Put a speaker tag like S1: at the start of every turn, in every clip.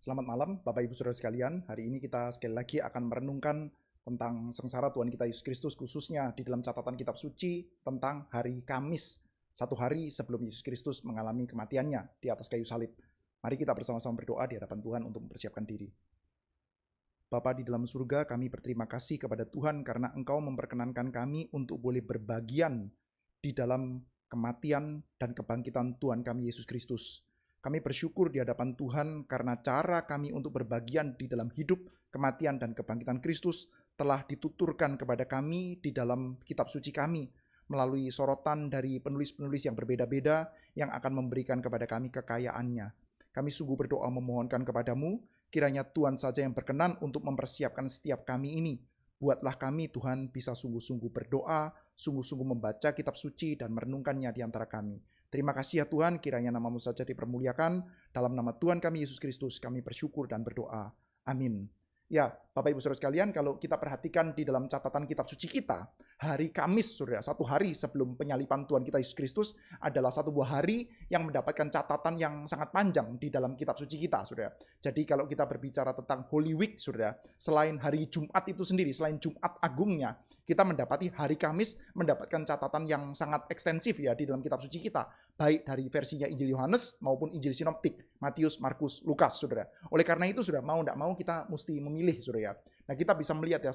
S1: Selamat malam Bapak Ibu Saudara sekalian. Hari ini kita sekali lagi akan merenungkan tentang sengsara Tuhan kita Yesus Kristus, khususnya di dalam catatan kitab suci tentang hari Kamis, satu hari sebelum Yesus Kristus mengalami kematiannya di atas kayu salib. Mari kita bersama-sama berdoa di hadapan Tuhan untuk mempersiapkan diri. Bapa di dalam surga, kami berterima kasih kepada Tuhan karena Engkau memperkenankan kami untuk boleh berbagian di dalam kematian dan kebangkitan Tuhan kami Yesus Kristus. Kami bersyukur di hadapan Tuhan karena cara kami untuk berbagian di dalam hidup, kematian, dan kebangkitan Kristus telah dituturkan kepada kami di dalam kitab suci kami melalui sorotan dari penulis-penulis yang berbeda-beda yang akan memberikan kepada kami kekayaannya. Kami sungguh berdoa memohonkan kepadamu, kiranya Tuhan saja yang berkenan untuk mempersiapkan setiap kami ini. Buatlah kami Tuhan bisa sungguh-sungguh berdoa, sungguh-sungguh membaca kitab suci dan merenungkannya di antara kami. Terima kasih ya Tuhan, kiranya nama-Mu saja dipermuliakan. Dalam nama Tuhan kami Yesus Kristus, kami bersyukur dan berdoa. Amin. Ya, Bapak Ibu Saudara sekalian, kalau kita perhatikan di dalam catatan kitab suci kita, hari Kamis, Saudara, satu hari sebelum penyaliban Tuhan kita Yesus Kristus adalah satu buah hari yang mendapatkan catatan yang sangat panjang di dalam kitab suci kita, Saudara. Jadi kalau kita berbicara tentang Holy Week, Saudara, selain hari Jumat itu sendiri, selain Jumat Agungnya, kita mendapati hari Kamis mendapatkan catatan yang sangat ekstensif ya di dalam kitab suci kita, baik dari versinya Injil Yohanes maupun Injil Sinoptik, Matius, Markus, Lukas, Saudara. Oleh karena itu, Saudara, mau tidak mau kita mesti memilih, Saudara. Nah, kita bisa melihat ya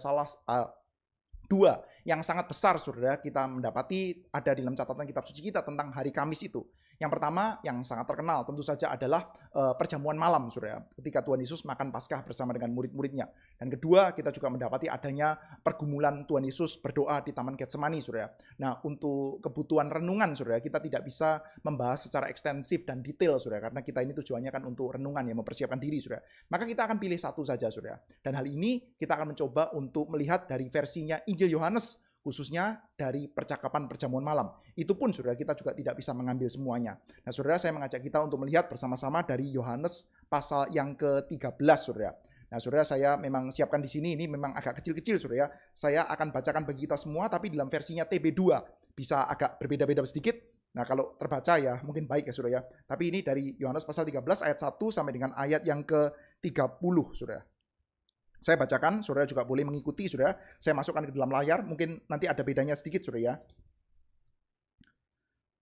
S1: dua yang sangat besar, Saudara, kita mendapati ada di dalam catatan kitab suci kita tentang hari Kamis itu. Yang pertama, yang sangat terkenal tentu saja adalah perjamuan malam, Saudara, ketika Tuhan Yesus makan Paskah bersama dengan murid-muridnya. Dan kedua, kita juga mendapati adanya pergumulan Tuhan Yesus berdoa di Taman Getsemani, Saudara. Nah, untuk kebutuhan renungan, Saudara, kita tidak bisa membahas secara ekstensif dan detail, Saudara, karena kita ini tujuannya kan untuk renungan ya, mempersiapkan diri, Saudara. Maka kita akan pilih satu saja, Saudara. Dan hal ini kita akan mencoba untuk melihat dari versinya Injil Yohanes, khususnya dari percakapan perjamuan malam. Itu pun, Saudara, kita juga tidak bisa mengambil semuanya. Nah, Saudara, saya mengajak kita untuk melihat bersama-sama dari Yohanes pasal yang ke-13, Saudara. Nah, Saudara, saya memang siapkan di sini, ini memang agak kecil-kecil, Saudara. Saya akan bacakan bagi kita semua, tapi dalam versinya TB2. Bisa agak berbeda-beda sedikit. Nah, kalau terbaca ya, mungkin baik ya, Saudara. Tapi ini dari Yohanes pasal 13 ayat 1 sampai dengan ayat yang ke-30, Saudara. Saya bacakan, Saudara juga boleh mengikuti, Saudara. Saya masukkan ke dalam layar, mungkin nanti ada bedanya sedikit, Saudara ya.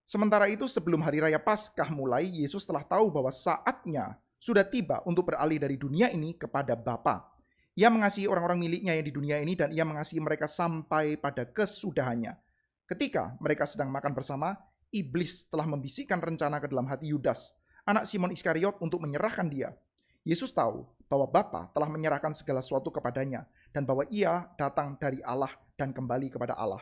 S1: Sementara itu, sebelum hari raya Paskah mulai, Yesus telah tahu bahwa saatnya sudah tiba untuk beralih dari dunia ini kepada Bapa. Ia mengasihi orang-orang miliknya yang di dunia ini dan ia mengasihi mereka sampai pada kesudahannya. Ketika mereka sedang makan bersama, iblis telah membisikkan rencana ke dalam hati Yudas, anak Simon Iskariot, untuk menyerahkan dia. Yesus tahu bahwa Bapa telah menyerahkan segala sesuatu kepadanya dan bahwa ia datang dari Allah dan kembali kepada Allah.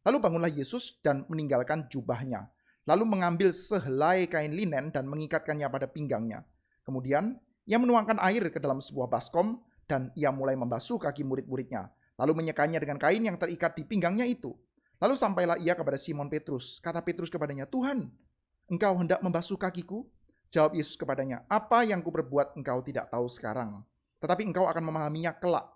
S1: Lalu bangunlah Yesus dan meninggalkan jubahnya. Lalu mengambil sehelai kain linen dan mengikatkannya pada pinggangnya. Kemudian ia menuangkan air ke dalam sebuah baskom dan ia mulai membasuh kaki murid-muridnya. Lalu menyekanya dengan kain yang terikat di pinggangnya itu. Lalu sampailah ia kepada Simon Petrus. Kata Petrus kepadanya, "Tuhan, engkau hendak membasuh kakiku?" Jawab Yesus kepadanya, "Apa yang kuperbuat engkau tidak tahu sekarang, tetapi engkau akan memahaminya kelak."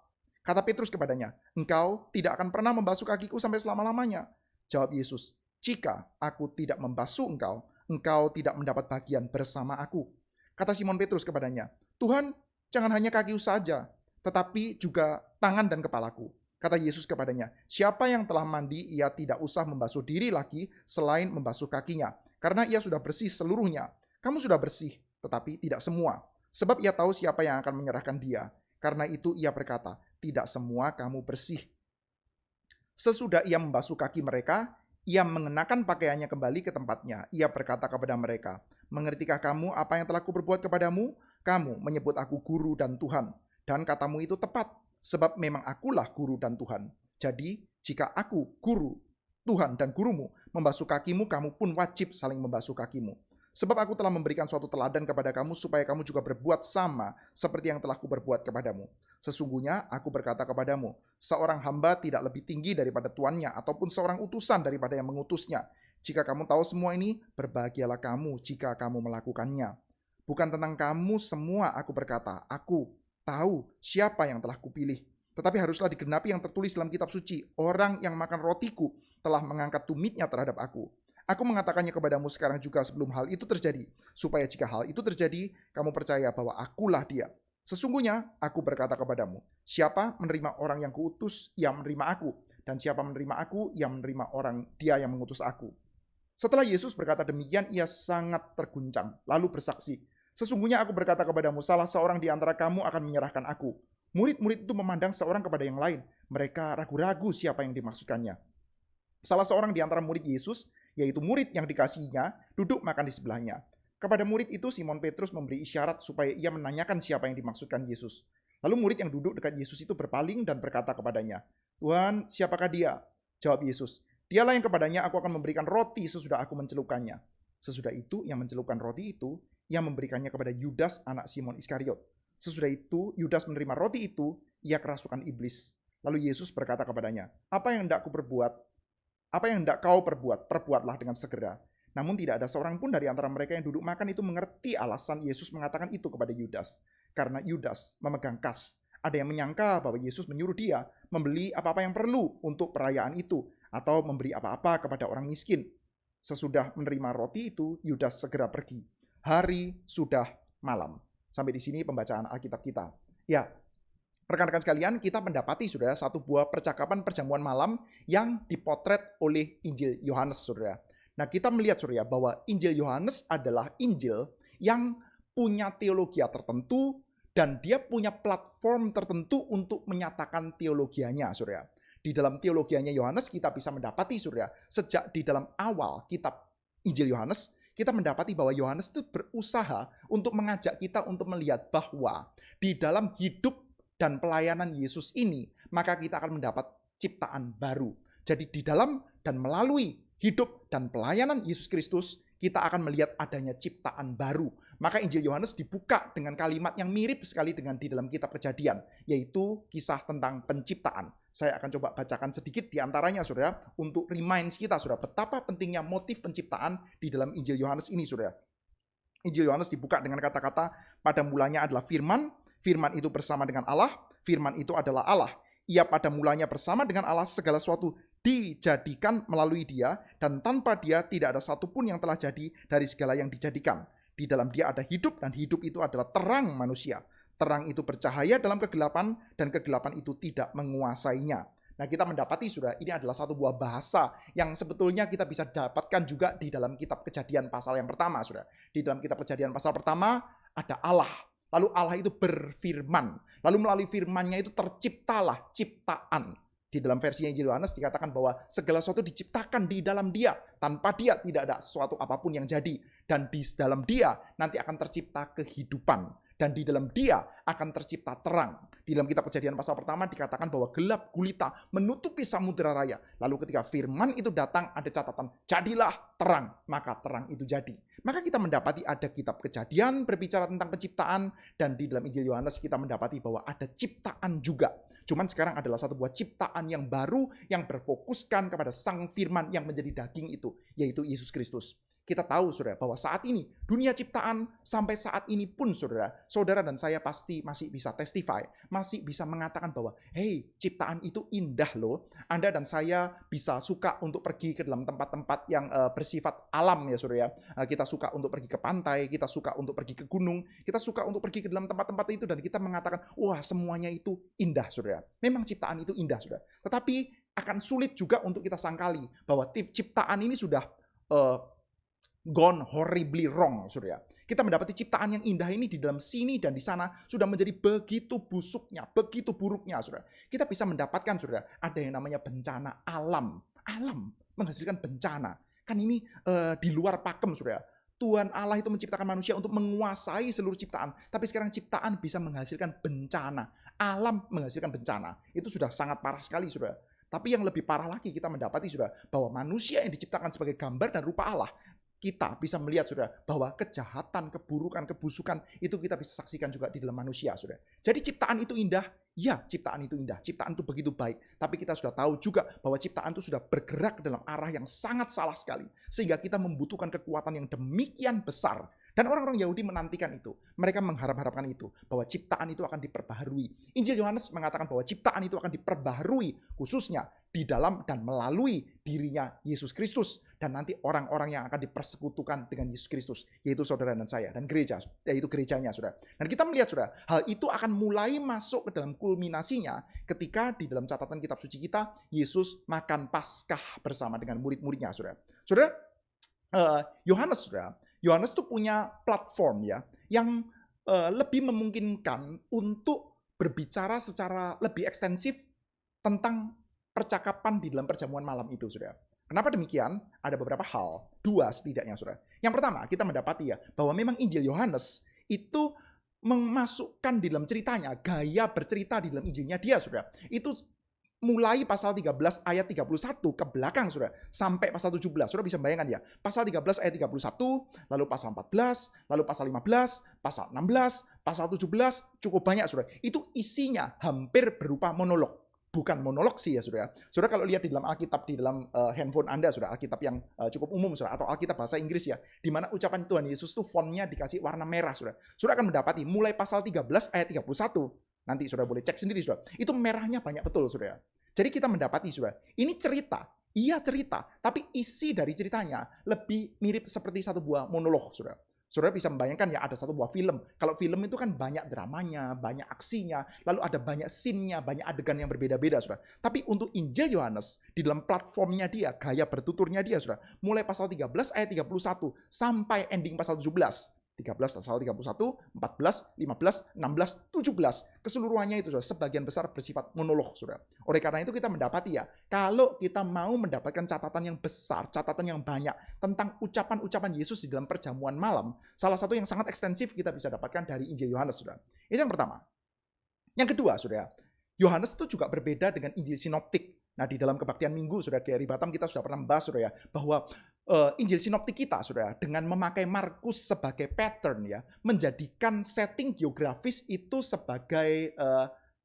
S1: Kata Petrus kepadanya, "Engkau tidak akan pernah membasuh kakiku sampai selama-lamanya." Jawab Yesus, "Jika aku tidak membasuh engkau, engkau tidak mendapat bagian bersama aku." Kata Simon Petrus kepadanya, "Tuhan, jangan hanya kakiku saja, tetapi juga tangan dan kepalaku." Kata Yesus kepadanya, "Siapa yang telah mandi, ia tidak usah membasuh diri lagi selain membasuh kakinya, karena ia sudah bersih seluruhnya. Kamu sudah bersih, tetapi tidak semua. Sebab ia tahu siapa yang akan menyerahkan dia. Karena itu ia berkata, tidak semua kamu bersih." Sesudah ia membasuh kaki mereka, ia mengenakan pakaiannya kembali ke tempatnya. Ia berkata kepada mereka, "Mengertikah kamu apa yang telah kuperbuat kepadamu? Kamu menyebut aku guru dan Tuhan. Dan katamu itu tepat, sebab memang akulah guru dan Tuhan. Jadi, jika aku, guru, Tuhan dan gurumu, membasuh kakimu, kamu pun wajib saling membasuh kakimu. Sebab aku telah memberikan suatu teladan kepada kamu supaya kamu juga berbuat sama seperti yang telah kuperbuat kepadamu. Sesungguhnya aku berkata kepadamu, seorang hamba tidak lebih tinggi daripada tuannya ataupun seorang utusan daripada yang mengutusnya. Jika kamu tahu semua ini, berbahagialah kamu jika kamu melakukannya. Bukan tentang kamu semua aku berkata, aku tahu siapa yang telah kupilih. Tetapi haruslah digenapi yang tertulis dalam kitab suci, orang yang makan rotiku telah mengangkat tumitnya terhadap aku. Aku mengatakannya kepadamu sekarang juga sebelum hal itu terjadi, supaya jika hal itu terjadi, kamu percaya bahwa akulah dia. Sesungguhnya aku berkata kepadamu, siapa menerima orang yang kuutus, ia menerima aku. Dan siapa menerima aku, ia menerima orang dia yang mengutus aku. Setelah Yesus berkata demikian, ia sangat terguncang, lalu bersaksi, sesungguhnya aku berkata kepadamu, salah seorang di antara kamu akan menyerahkan aku. Murid-murid itu memandang seorang kepada yang lain. Mereka ragu-ragu siapa yang dimaksudkannya. Salah seorang di antara murid Yesus, yaitu murid yang dikasihinya, duduk makan di sebelahnya. Kepada murid itu Simon Petrus memberi isyarat supaya ia menanyakan siapa yang dimaksudkan Yesus. Lalu murid yang duduk dekat Yesus itu berpaling dan berkata kepadanya, Tuhan, siapakah dia? Jawab Yesus, dialah yang kepadanya aku akan memberikan roti sesudah aku mencelupkannya. Sesudah itu, yang mencelupkan roti itu, ia memberikannya kepada Yudas anak Simon Iskariot. Sesudah itu, Yudas menerima roti itu, ia kerasukan iblis. Lalu Yesus berkata kepadanya, apa yang hendak kau perbuat? Perbuatlah dengan segera. Namun tidak ada seorang pun dari antara mereka yang duduk makan itu mengerti alasan Yesus mengatakan itu kepada Yudas. Karena Yudas memegang kas. Ada yang menyangka bahwa Yesus menyuruh dia membeli apa-apa yang perlu untuk perayaan itu, atau memberi apa-apa kepada orang miskin. Sesudah menerima roti itu, Yudas segera pergi. Hari sudah malam. Sampai di sini pembacaan Alkitab kita. Ya, rekan-rekan sekalian, kita mendapati saudara satu buah percakapan perjamuan malam yang dipotret oleh Injil Yohanes, saudara. Nah, kita melihat saudara bahwa Injil Yohanes adalah Injil yang punya teologi tertentu dan dia punya platform tertentu untuk menyatakan teologianya, saudara. Di dalam teologianya Yohanes kita bisa mendapati, saudara, sejak di dalam awal kitab Injil Yohanes, kita mendapati bahwa Yohanes itu berusaha untuk mengajak kita untuk melihat bahwa di dalam hidup dan pelayanan Yesus ini, maka kita akan mendapat ciptaan baru. Jadi di dalam dan melalui hidup dan pelayanan Yesus Kristus, kita akan melihat adanya ciptaan baru. Maka Injil Yohanes dibuka dengan kalimat yang mirip sekali dengan di dalam kitab Kejadian, yaitu kisah tentang penciptaan. Saya akan coba bacakan sedikit di antaranya, saudara, untuk reminds kita, saudara, betapa pentingnya motif penciptaan di dalam Injil Yohanes ini, saudara. Injil Yohanes dibuka dengan kata-kata, pada mulanya adalah firman, firman itu bersama dengan Allah, firman itu adalah Allah. Ia pada mulanya bersama dengan Allah, segala sesuatu dijadikan melalui dia, dan tanpa dia tidak ada satupun yang telah jadi dari segala yang dijadikan. Di dalam dia ada hidup, dan hidup itu adalah terang manusia. Terang itu bercahaya dalam kegelapan, dan kegelapan itu tidak menguasainya. Nah, kita mendapati, saudara, ini adalah satu buah bahasa yang sebetulnya kita bisa dapatkan juga di dalam kitab Kejadian pasal yang pertama, saudara. Di dalam kitab Kejadian pasal pertama ada Allah. Lalu Allah itu berfirman. Lalu melalui firman-Nya itu terciptalah ciptaan. Di dalam versi Injil Yohanes dikatakan bahwa segala sesuatu diciptakan di dalam dia. Tanpa dia tidak ada sesuatu apapun yang jadi. Dan di dalam dia nanti akan tercipta kehidupan. Dan di dalam dia akan tercipta terang. Di dalam kitab Kejadian pasal pertama dikatakan bahwa gelap gulita menutupi samudera raya. Lalu ketika firman itu datang ada catatan, jadilah terang. Maka terang itu jadi. Maka kita mendapati ada kitab Kejadian berbicara tentang penciptaan. Dan di dalam Injil Yohanes kita mendapati bahwa ada ciptaan juga. Cuman sekarang adalah satu buah ciptaan yang baru yang berfokuskan kepada sang firman yang menjadi daging itu, yaitu Yesus Kristus. Kita tahu, saudara, bahwa saat ini dunia ciptaan sampai saat ini pun, saudara dan saya pasti masih bisa testify, masih bisa mengatakan bahwa, hey, ciptaan itu indah loh. Anda dan saya bisa suka untuk pergi ke dalam tempat-tempat yang bersifat alam ya, saudara. Kita suka untuk pergi ke pantai, kita suka untuk pergi ke gunung, kita suka untuk pergi ke dalam tempat-tempat itu dan kita mengatakan, wah, semuanya itu indah, saudara. Memang ciptaan itu indah, saudara. Tetapi akan sulit juga untuk kita sangkali bahwa ciptaan ini sudah gone horribly wrong, saudara. Kita mendapati ciptaan yang indah ini di dalam sini dan di sana sudah menjadi begitu busuknya, begitu buruknya, saudara. Kita bisa mendapatkan, saudara, ada yang namanya bencana alam. Alam menghasilkan bencana. Kan ini di luar pakem, saudara. Tuhan Allah itu menciptakan manusia untuk menguasai seluruh ciptaan. Tapi sekarang ciptaan bisa menghasilkan bencana. Alam menghasilkan bencana. Itu sudah sangat parah sekali, saudara. Tapi yang lebih parah lagi kita mendapati, saudara, bahwa manusia yang diciptakan sebagai gambar dan rupa Allah, kita bisa melihat, saudara, bahwa kejahatan, keburukan, kebusukan itu kita bisa saksikan juga di dalam manusia, saudara. Jadi ciptaan itu indah, ya ciptaan itu indah, ciptaan itu begitu baik. Tapi kita sudah tahu juga bahwa ciptaan itu sudah bergerak dalam arah yang sangat salah sekali. Sehingga kita membutuhkan kekuatan yang demikian besar Dan orang-orang Yahudi menantikan itu. Mereka mengharap-harapkan itu. Bahwa ciptaan itu akan diperbaharui. Injil Yohanes mengatakan bahwa ciptaan itu akan diperbaharui. Khususnya di dalam dan melalui dirinya Yesus Kristus. Dan nanti orang-orang yang akan dipersekutukan dengan Yesus Kristus. Yaitu saudara dan saya. Dan gereja. Yaitu gerejanya, saudara. Dan kita melihat, saudara. Hal itu akan mulai masuk ke dalam kulminasinya. Ketika di dalam catatan kitab suci kita. Yesus makan Paskah bersama dengan murid-muridnya, saudara. Saudara, Yohanes, saudara. Yohanes tuh punya platform ya yang lebih memungkinkan untuk berbicara secara lebih ekstensif tentang percakapan di dalam perjamuan malam itu, saudara. Kenapa demikian? Ada beberapa hal, 2 setidaknya, saudara. Yang pertama, kita mendapati ya bahwa memang Injil Yohanes itu memasukkan di dalam ceritanya, gaya bercerita di dalam Injilnya dia, saudara. Itu mulai pasal 13 ayat 31 ke belakang, saudara, sampai pasal 17. Saudara bisa bayangkan ya, pasal 13 ayat 31, lalu pasal 14, lalu pasal 15, pasal 16, pasal 17, cukup banyak, saudara. Itu isinya hampir berupa monolog. Bukan monolog sih ya, saudara. Saudara kalau lihat di dalam Alkitab, di dalam handphone Anda, saudara, Alkitab yang cukup umum, saudara, atau Alkitab bahasa Inggris ya, di mana ucapan Tuhan Yesus tuh fontnya dikasih warna merah, saudara. Saudara akan mendapati mulai pasal 13 ayat 31, nanti saudara boleh cek sendiri, saudara. Itu merahnya banyak betul, saudara. Jadi kita mendapati, saudara, ini cerita. Iya cerita, tapi isi dari ceritanya lebih mirip seperti satu buah monolog, saudara. Saudara bisa membayangkan ya ada satu buah film. Kalau film itu kan banyak dramanya, banyak aksinya, lalu ada banyak scene-nya, banyak adegan yang berbeda-beda, saudara. Tapi untuk Injil Yohanes, di dalam platformnya dia, gaya bertuturnya dia, saudara, mulai pasal 13 ayat 31 sampai ending pasal 17. 13 pasal 31, 14, 15, 16, 17. Keseluruhannya itu, saudara, sebagian besar bersifat monolog, saudara. Oleh karena itu kita mendapati ya, kalau kita mau mendapatkan catatan yang besar, catatan yang banyak tentang ucapan-ucapan Yesus di dalam perjamuan malam, salah satu yang sangat ekstensif kita bisa dapatkan dari Injil Yohanes, saudara. Itu yang pertama. Yang kedua, saudara, Yohanes itu juga berbeda dengan Injil Sinoptik. Nah, di dalam kebaktian minggu, saudara, Gary Batam kita sudah pernah membahas, saudara, ya, bahwa Injil Sinoptik kita, saudara, dengan memakai Markus sebagai pattern ya, menjadikan setting geografis itu sebagai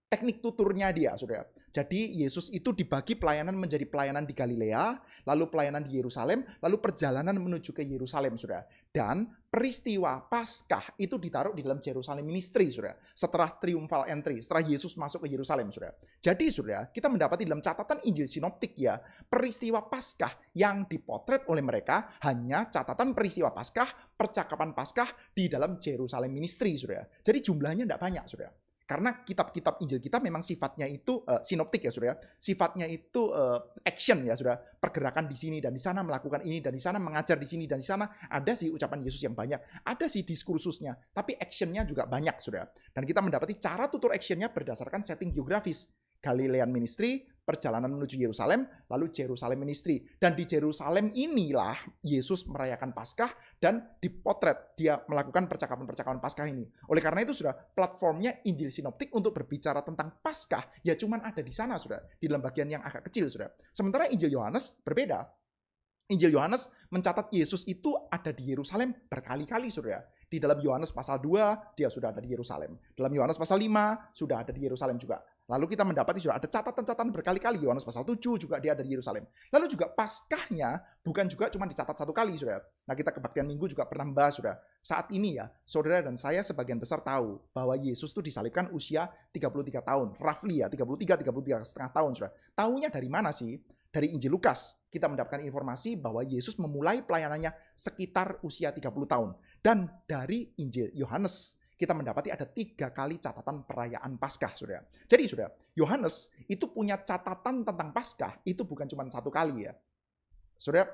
S1: teknik tuturnya dia, saudara. Jadi Yesus itu dibagi pelayanan menjadi pelayanan di Galilea, lalu pelayanan di Yerusalem, lalu perjalanan menuju ke Yerusalem, saudara. Dan peristiwa Paskah itu ditaruh di dalam Jerusalem Ministry, saudara. Setelah triumphal entry, setelah Yesus masuk ke Yerusalem, saudara. Jadi, saudara, kita mendapati dalam catatan Injil Sinoptik ya, peristiwa Paskah yang dipotret oleh mereka hanya catatan peristiwa Paskah, percakapan Paskah di dalam Jerusalem Ministry, saudara. Jadi jumlahnya tidak banyak, saudara. Karena kitab-kitab Injil kita memang sifatnya itu sinoptik ya, saudara. Sifatnya itu action ya, saudara. Pergerakan di sini dan di sana, melakukan ini dan di sana, mengajar di sini dan di sana. Ada sih ucapan Yesus yang banyak, ada sih diskursusnya, tapi actionnya juga banyak, saudara. Dan kita mendapati cara tutur actionnya berdasarkan setting geografis. Galilean Ministry, perjalanan menuju Yerusalem, lalu Jerusalem Ministry. Dan di Jerusalem inilah Yesus merayakan Paskah dan dipotret dia melakukan percakapan-percakapan Paskah ini. Oleh karena itu, sudah platformnya Injil Sinoptik untuk berbicara tentang Paskah ya cuman ada di sana, sudah, di dalam bagian yang agak kecil, sudah. Sementara Injil Yohanes berbeda. Injil Yohanes mencatat Yesus itu ada di Yerusalem berkali-kali, saudara. Di dalam Yohanes pasal 2, dia sudah ada di Yerusalem. Dalam Yohanes pasal 5, sudah ada di Yerusalem juga. Lalu kita mendapati sudah ada catatan-catatan berkali-kali. Yohanes pasal 7 juga dia ada di Yerusalem. Lalu juga Paskahnya bukan juga cuma dicatat satu kali, saudara. Nah, kita kebaktian minggu juga pernah membahas, saudara. Saat ini ya, saudara dan saya sebagian besar tahu bahwa Yesus itu disalibkan usia 33 tahun. Roughly ya, 33,5 tahun, saudara. Tahunya dari mana sih? Dari Injil Lukas, kita mendapatkan informasi bahwa Yesus memulai pelayanannya sekitar usia 30 tahun. Dan dari Injil Yohanes, kita mendapati ada 3 kali catatan perayaan Paskah, saudara. Jadi, saudara, Yohanes itu punya catatan tentang Paskah, itu bukan cuma 1 kali ya. Saudara,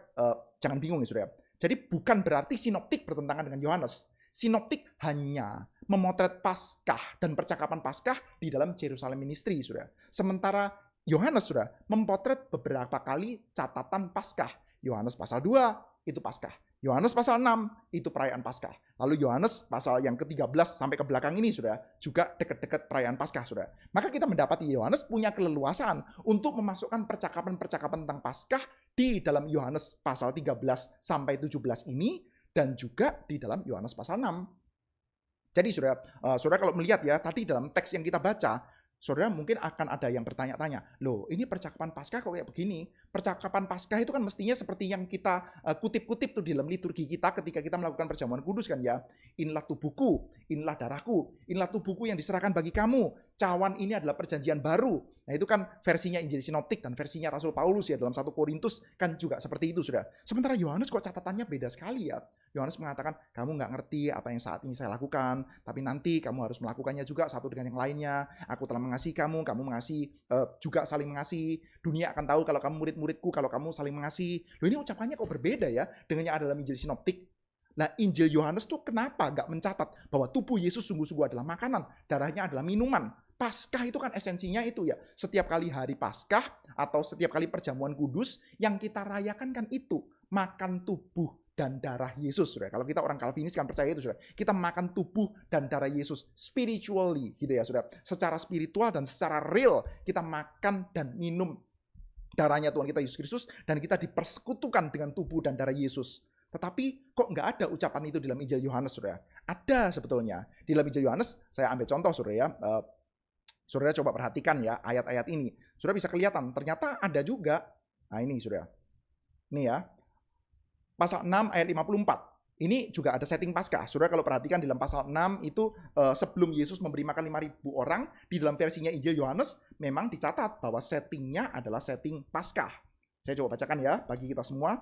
S1: jangan bingung ya, saudara. Jadi, bukan berarti sinoptik bertentangan dengan Yohanes. Sinoptik hanya memotret Paskah dan percakapan Paskah di dalam Jerusalem Ministry, saudara. Sementara Yohanes sudah memotret beberapa kali catatan Paskah. Yohanes pasal 2 itu Paskah. Yohanes pasal 6 itu perayaan Paskah. Lalu Yohanes pasal yang ke-13 sampai ke belakang ini sudah juga dekat-dekat perayaan Paskah, sudah. Maka kita mendapati Yohanes punya keleluasaan untuk memasukkan percakapan-percakapan tentang Paskah di dalam Yohanes pasal 13 sampai 17 ini dan juga di dalam Yohanes pasal 6. Jadi saudara kalau melihat ya tadi dalam teks yang kita baca, Saudara mungkin akan ada yang bertanya-tanya, loh ini percakapan Paskah kok kayak begini? Percakapan Paskah itu kan mestinya seperti yang kita kutip-kutip tuh di dalam liturgi kita ketika kita melakukan perjamuan kudus kan ya. Inilah tubuhku, inilah darahku, inilah tubuhku yang diserahkan bagi kamu. Cawan ini adalah perjanjian baru. Nah itu kan versinya Injil Sinoptik dan versinya Rasul Paulus ya dalam 1 Korintus kan juga seperti itu sudah. Sementara Yohanes kok catatannya beda sekali ya. Yohanes mengatakan, kamu nggak ngerti apa yang saat ini saya lakukan, tapi nanti kamu harus melakukannya juga satu dengan yang lainnya. Aku telah mengasihi kamu mengasihi juga saling mengasihi. Dunia akan tahu kalau kamu murid-muridku, kalau kamu saling mengasihi. Loh ini ucapannya kok berbeda ya dengan yang ada dalam Injil Sinoptik. Nah Injil Yohanes tuh kenapa nggak mencatat bahwa tubuh Yesus sungguh-sungguh adalah makanan, darahnya adalah minuman. Paskah itu kan esensinya itu ya. Setiap kali hari Paskah atau setiap kali perjamuan kudus yang kita rayakan kan itu. Makan tubuh dan darah Yesus. Saudara. Kalau kita orang Calvinis kan percaya itu. Saudara. Kita makan tubuh dan darah Yesus spiritually. Gitu ya saudara. Secara spiritual dan secara real kita makan dan minum darahnya Tuhan kita Yesus Kristus. Dan kita dipersekutukan dengan tubuh dan darah Yesus. Tetapi kok nggak ada ucapan itu di dalam Injil Yohanes, saudara? Ada sebetulnya. Di dalam Injil Yohanes, saya ambil contoh, saudara ya. Saudara coba perhatikan ya ayat-ayat ini. Saudara bisa kelihatan, ternyata ada juga. Nah ini saudara. Ini ya. Pasal 6 ayat 54. Ini juga ada setting Paskah. Saudara kalau perhatikan di dalam pasal 6 itu sebelum Yesus memberi makan 5.000 orang, di dalam versinya Injil Yohanes memang dicatat bahwa settingnya adalah setting Paskah. Saya coba bacakan ya bagi kita semua.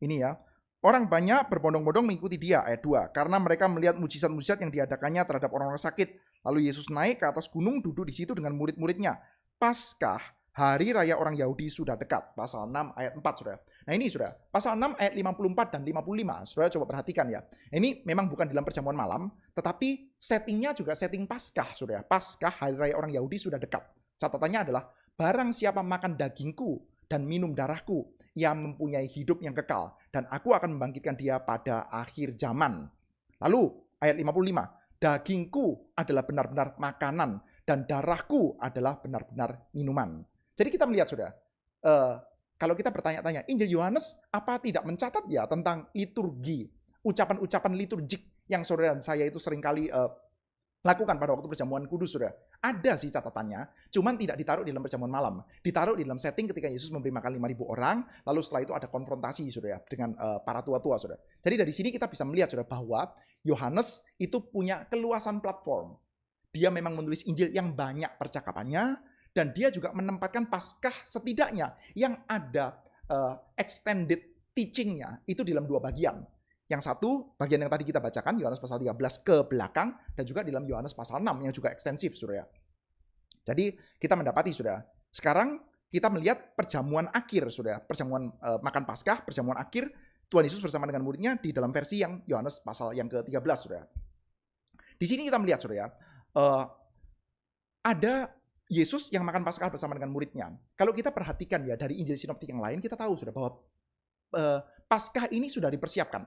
S1: Ini ya. Orang banyak berbondong-bondong mengikuti dia, ayat 2. Karena mereka melihat mujizat-mujizat yang diadakannya terhadap orang-orang sakit. Lalu Yesus naik ke atas gunung, duduk di situ dengan murid-muridnya. Paskah, hari raya orang Yahudi sudah dekat. Pasal 6 ayat 4, saudara. Nah ini saudara, pasal 6 ayat 54 dan 55. Saudara coba perhatikan ya. Ini memang bukan dalam perjamuan malam, tetapi settingnya juga setting Paskah, saudara. Paskah, hari raya orang Yahudi sudah dekat. Catatannya adalah, barang siapa makan dagingku dan minum darahku, ia mempunyai hidup yang kekal, dan aku akan membangkitkan dia pada akhir zaman. Lalu ayat 55, dagingku adalah benar-benar makanan, dan darahku adalah benar-benar minuman. Jadi kita melihat saudara, kalau kita bertanya-tanya, Injil Yohanes apa tidak mencatat ya tentang liturgi, ucapan-ucapan liturgik yang saudara dan saya itu seringkali lakukan pada waktu perjamuan kudus, saudara. Ada sih catatannya, cuman tidak ditaruh di dalam perjamuan malam. Ditaruh di dalam setting ketika Yesus memberi makan 5.000 orang, lalu setelah itu ada konfrontasi, saudara, dengan para tua-tua, saudara. Jadi dari sini kita bisa melihat, saudara, bahwa Yohanes itu punya keluasan platform. Dia memang menulis Injil yang banyak percakapannya, dan dia juga menempatkan Paskah setidaknya yang ada extended teachingnya itu di dalam dua bagian. Yang satu, bagian yang tadi kita bacakan, Yohanes pasal 13 ke belakang, dan juga di dalam Yohanes pasal 6 yang juga ekstensif, saudara. Jadi kita mendapati, saudara, sekarang kita melihat perjamuan akhir, saudara. Perjamuan makan Paskah, perjamuan akhir, Tuhan Yesus bersama dengan muridnya di dalam versi yang Yohanes pasal yang ke-13, saudara. Di sini kita melihat, saudara, ada Yesus yang makan Paskah bersama dengan muridnya. Kalau kita perhatikan ya dari Injil Sinoptik yang lain, kita tahu, saudara, bahwa Paskah ini sudah dipersiapkan.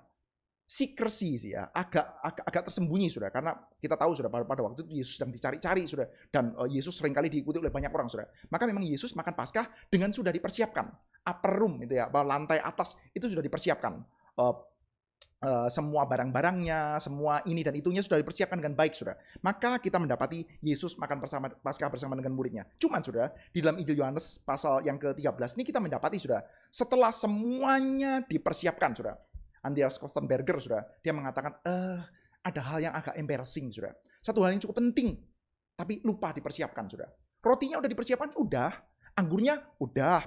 S1: Secrecy sih ya, agak tersembunyi sudah, karena kita tahu sudah pada waktu itu Yesus sedang dicari-cari sudah, dan Yesus seringkali diikuti oleh banyak orang sudah. Maka memang Yesus makan Paskah dengan sudah dipersiapkan upper room itu ya, bahwa lantai atas itu sudah dipersiapkan, semua barang-barangnya, semua ini dan itunya sudah dipersiapkan dengan baik sudah. Maka kita mendapati Yesus makan Paskah bersama dengan muridnya. Cuman sudah di dalam Injil Yohanes pasal yang ke-13 ini kita mendapati sudah setelah semuanya dipersiapkan sudah. Andreas Kostenberger, saudara, dia mengatakan, ada hal yang agak embarrassing, saudara. Satu hal yang cukup penting, tapi lupa dipersiapkan, saudara. Rotinya udah dipersiapkan, udah. Anggurnya, udah.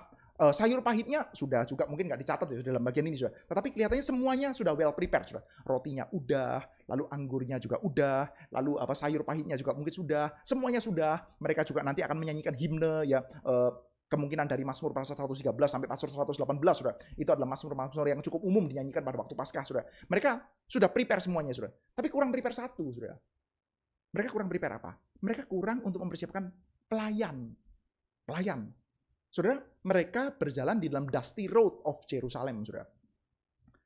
S1: Sayur pahitnya, sudah juga mungkin nggak dicatat ya, dalam bagian ini, saudara. Tetapi kelihatannya semuanya sudah well prepared, saudara. Rotinya udah, lalu anggurnya juga udah, lalu sayur pahitnya juga mungkin sudah. Semuanya sudah. Mereka juga nanti akan menyanyikan himne, ya, kemungkinan dari Mazmur pasal 113 sampai pasal 118, saudara. Itu adalah Mazmur yang cukup umum dinyanyikan pada waktu Paskah, saudara. Mereka sudah prepare semuanya, saudara. Tapi kurang prepare satu, saudara. Mereka kurang prepare apa? Mereka kurang untuk mempersiapkan pelayan. Pelayan. Saudara, mereka berjalan di dalam dusty road of Jerusalem, saudara.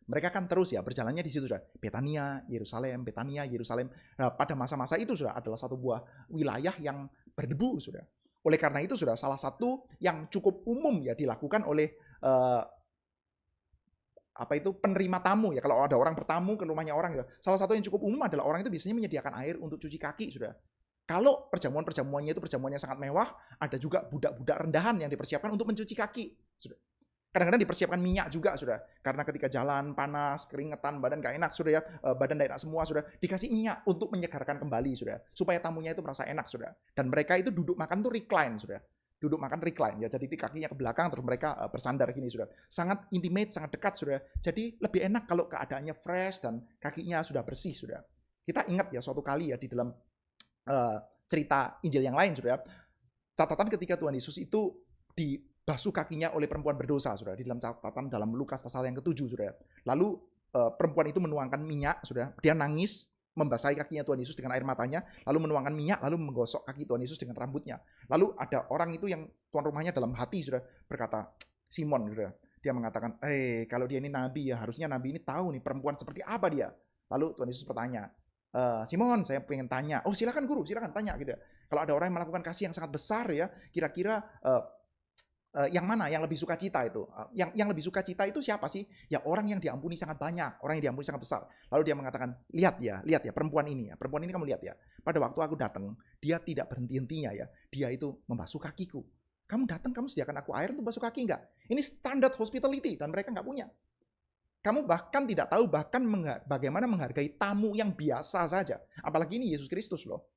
S1: Mereka kan terus ya berjalannya di situ, saudara. Betania, Yerusalem, Betania, Yerusalem. Nah, pada masa-masa itu, saudara, adalah satu buah wilayah yang berdebu, saudara. Oleh karena itu, sudah salah satu yang cukup umum ya dilakukan oleh penerima tamu ya. Kalau ada orang bertamu ke rumahnya orang ya, salah satu yang cukup umum adalah orang itu biasanya menyediakan air untuk cuci kaki, sudah. Kalau perjamuan-perjamuannya itu perjamuan yang sangat mewah, ada juga budak-budak rendahan yang dipersiapkan untuk mencuci kaki. Kadang-kadang dipersiapkan minyak juga, sudah. Karena ketika jalan panas, keringetan, badan gak enak, sudah ya, badan gak enak semua, sudah. Dikasih minyak untuk menyegarkan kembali, sudah. Supaya tamunya itu merasa enak, sudah. Dan mereka itu duduk makan tuh recline, sudah. Duduk makan recline, ya. Jadi kakinya ke belakang, terus mereka bersandar gini, sudah. Sangat intimate, sangat dekat, sudah. Jadi lebih enak kalau keadaannya fresh dan kakinya sudah bersih, sudah. Kita ingat ya suatu kali ya di dalam cerita Injil yang lain, sudah. Catatan ketika Tuhan Yesus itu dibasuh kakinya oleh perempuan berdosa, sudah, di dalam catatan dalam Lukas pasal yang ke-7, sudah. Lalu perempuan itu menuangkan minyak, sudah. Dia nangis, membasahi kakinya Tuhan Yesus dengan air matanya, lalu menuangkan minyak, lalu menggosok kaki Tuhan Yesus dengan rambutnya. Lalu ada orang itu yang tuan rumahnya dalam hati, sudah, berkata, Simon, sudah. Dia mengatakan, kalau dia ini nabi ya, harusnya nabi ini tahu nih perempuan seperti apa dia. Lalu Tuhan Yesus bertanya, Simon, saya pengen tanya. Oh, silakan guru, silakan tanya gitu ya. Kalau ada orang yang melakukan kasih yang sangat besar ya, kira-kira yang mana yang lebih sukacita itu? Yang lebih sukacita itu siapa sih? Ya orang yang diampuni sangat banyak, orang yang diampuni sangat besar. Lalu dia mengatakan, lihat ya perempuan ini ya. Perempuan ini kamu lihat ya. Pada waktu aku datang, dia tidak berhenti-hentinya ya. Dia itu membasuh kakiku. Kamu datang, kamu sediakan aku air untuk basuh kaki enggak? Ini standar hospitality dan mereka enggak punya. Kamu bahkan tidak tahu bagaimana menghargai tamu yang biasa saja. Apalagi ini Yesus Kristus loh.